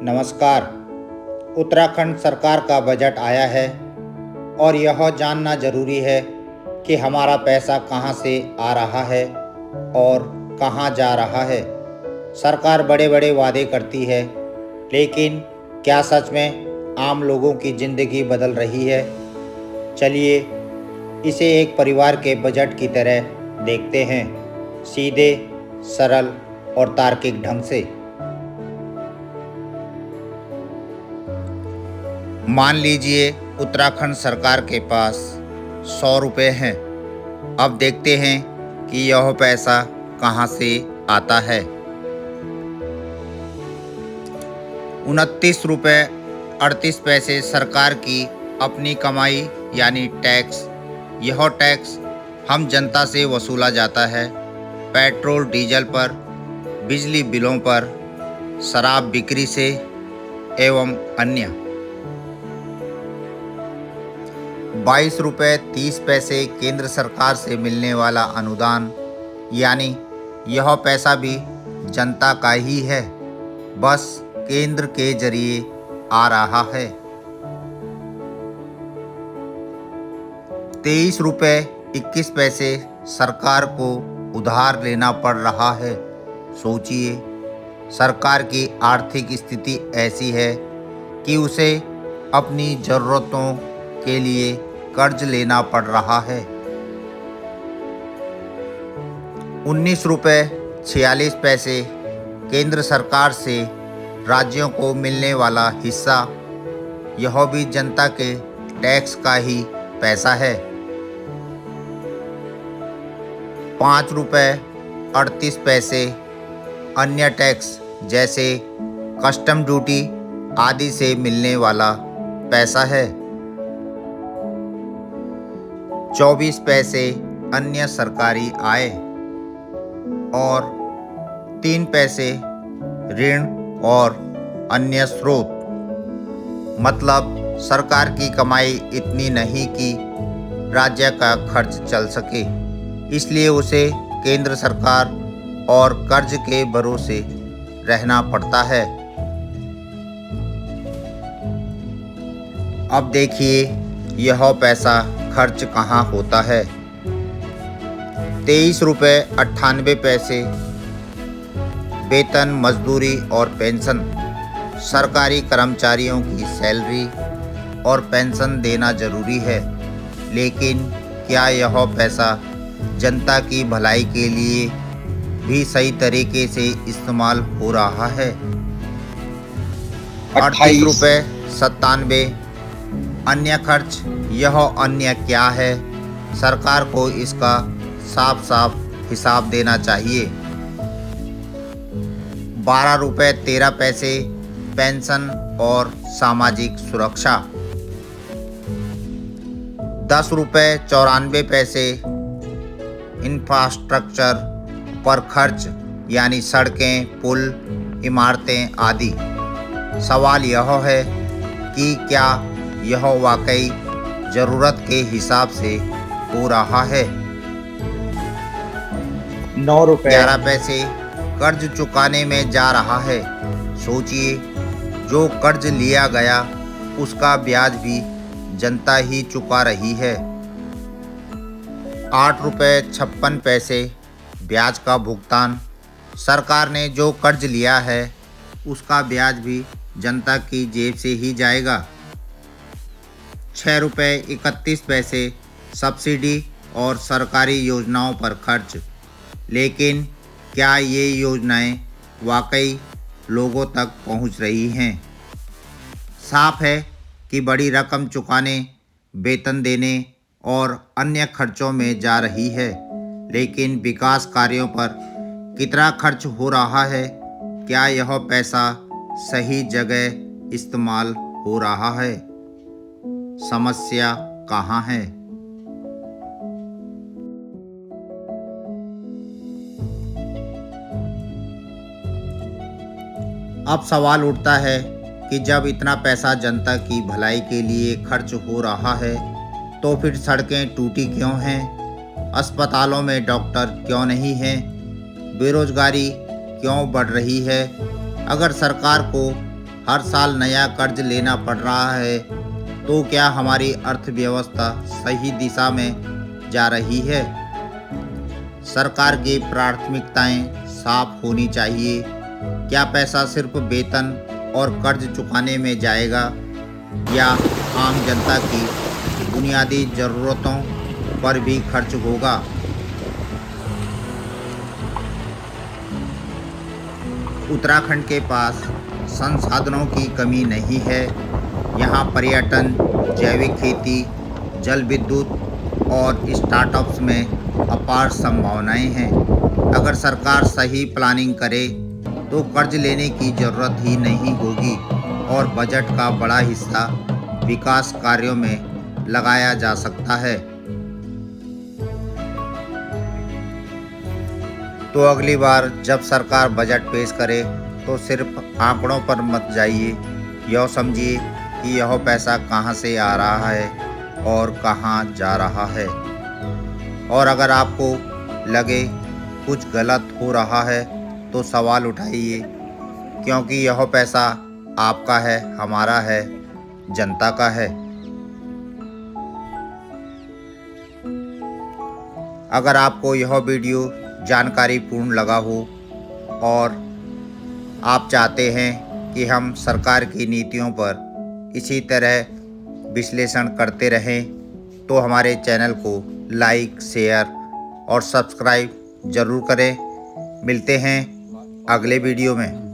नमस्कार। उत्तराखंड सरकार का बजट आया है और यह जानना ज़रूरी है कि हमारा पैसा कहां से आ रहा है और कहां जा रहा है। सरकार बड़े बड़े वादे करती है, लेकिन क्या सच में आम लोगों की ज़िंदगी बदल रही है? चलिए इसे एक परिवार के बजट की तरह देखते हैं, सीधे, सरल और तार्किक ढंग से। मान लीजिए उत्तराखंड सरकार के पास 100 रुपये हैं। अब देखते हैं कि यह पैसा कहां से आता है। 29 रुपये 38 पैसे सरकार की अपनी कमाई यानी टैक्स। यह टैक्स हम जनता से वसूला जाता है पेट्रोल डीजल पर, बिजली बिलों पर, शराब बिक्री से एवं अन्य। 22 रुपये 30 पैसे केंद्र सरकार से मिलने वाला अनुदान, यानी यह पैसा भी जनता का ही है, बस केंद्र के जरिए आ रहा है। 23 रुपये 21 पैसे सरकार को उधार लेना पड़ रहा है। सोचिए, सरकार की आर्थिक स्थिति ऐसी है कि उसे अपनी ज़रूरतों के लिए कर्ज लेना पड़ रहा है। 19 रुपये 46 पैसे केंद्र सरकार से राज्यों को मिलने वाला हिस्सा, यह भी जनता के टैक्स का ही पैसा है। 5 रुपये 38 पैसे अन्य टैक्स जैसे कस्टम ड्यूटी आदि से मिलने वाला पैसा है। 24 पैसे अन्य सरकारी आय और 3 पैसे ऋण और अन्य स्रोत। मतलब सरकार की कमाई इतनी नहीं कि राज्य का खर्च चल सके, इसलिए उसे केंद्र सरकार और कर्ज के भरोसे रहना पड़ता है। अब देखिए यह पैसा खर्च कहाँ होता है। 23 रुपये 98 पैसे वेतन, मजदूरी और पेंशन। सरकारी कर्मचारियों की सैलरी और पेंशन देना जरूरी है, लेकिन क्या यह पैसा जनता की भलाई के लिए भी सही तरीके से इस्तेमाल हो रहा है? 38 रुपये 97 अन्य खर्च। यह अन्य क्या है? सरकार को इसका साफ साफ हिसाब देना चाहिए। 12 रुपये 13 पैसे पेंशन और सामाजिक सुरक्षा। 10 रुपये 94 पैसे इंफ्रास्ट्रक्चर पर खर्च, यानी सड़कें, पुल, इमारतें आदि। सवाल यह है कि क्या यह वाकई ज़रूरत के हिसाब से हो रहा है? 9 रुपये 11 पैसे कर्ज चुकाने में जा रहा है। सोचिए, जो कर्ज लिया गया उसका ब्याज भी जनता ही चुका रही है। 8 रुपये 56 पैसे ब्याज का भुगतान। सरकार ने जो कर्ज लिया है उसका ब्याज भी जनता की जेब से ही जाएगा। 6 रुपये 31 पैसे सब्सिडी और सरकारी योजनाओं पर खर्च, लेकिन क्या ये योजनाएं वाकई लोगों तक पहुंच रही हैं? साफ है कि बड़ी रकम चुकाने, वेतन देने और अन्य खर्चों में जा रही है, लेकिन विकास कार्यों पर कितना खर्च हो रहा है? क्या यह पैसा सही जगह इस्तेमाल हो रहा है? समस्या कहाँ है? अब सवाल उठता है कि जब इतना पैसा जनता की भलाई के लिए खर्च हो रहा है, तो फिर सड़कें टूटी क्यों हैं? अस्पतालों में डॉक्टर क्यों नहीं हैं? बेरोजगारी क्यों बढ़ रही है? अगर सरकार को हर साल नया कर्ज लेना पड़ रहा है, तो क्या हमारी अर्थव्यवस्था सही दिशा में जा रही है? सरकार की प्राथमिकताएं साफ होनी चाहिए। क्या पैसा सिर्फ वेतन और कर्ज चुकाने में जाएगा या आम जनता की बुनियादी ज़रूरतों पर भी खर्च होगा? उत्तराखंड के पास संसाधनों की कमी नहीं है। यहाँ पर्यटन, जैविक खेती, जल विद्युत और स्टार्टअप्स में अपार संभावनाएं हैं। अगर सरकार सही प्लानिंग करे तो कर्ज लेने की ज़रूरत ही नहीं होगी और बजट का बड़ा हिस्सा विकास कार्यों में लगाया जा सकता है। तो अगली बार जब सरकार बजट पेश करे तो सिर्फ आंकड़ों पर मत जाइए, यह समझिए कि यह पैसा कहां से आ रहा है और कहां जा रहा है। और अगर आपको लगे कुछ गलत हो रहा है तो सवाल उठाइए, क्योंकि यह पैसा आपका है, हमारा है, जनता का है। अगर आपको यह वीडियो जानकारीपूर्ण लगा हो और आप चाहते हैं कि हम सरकार की नीतियों पर इसी तरह विश्लेषण करते रहें, तो हमारे चैनल को लाइक, शेयर और सब्सक्राइब ज़रूर करें। मिलते हैं अगले वीडियो में।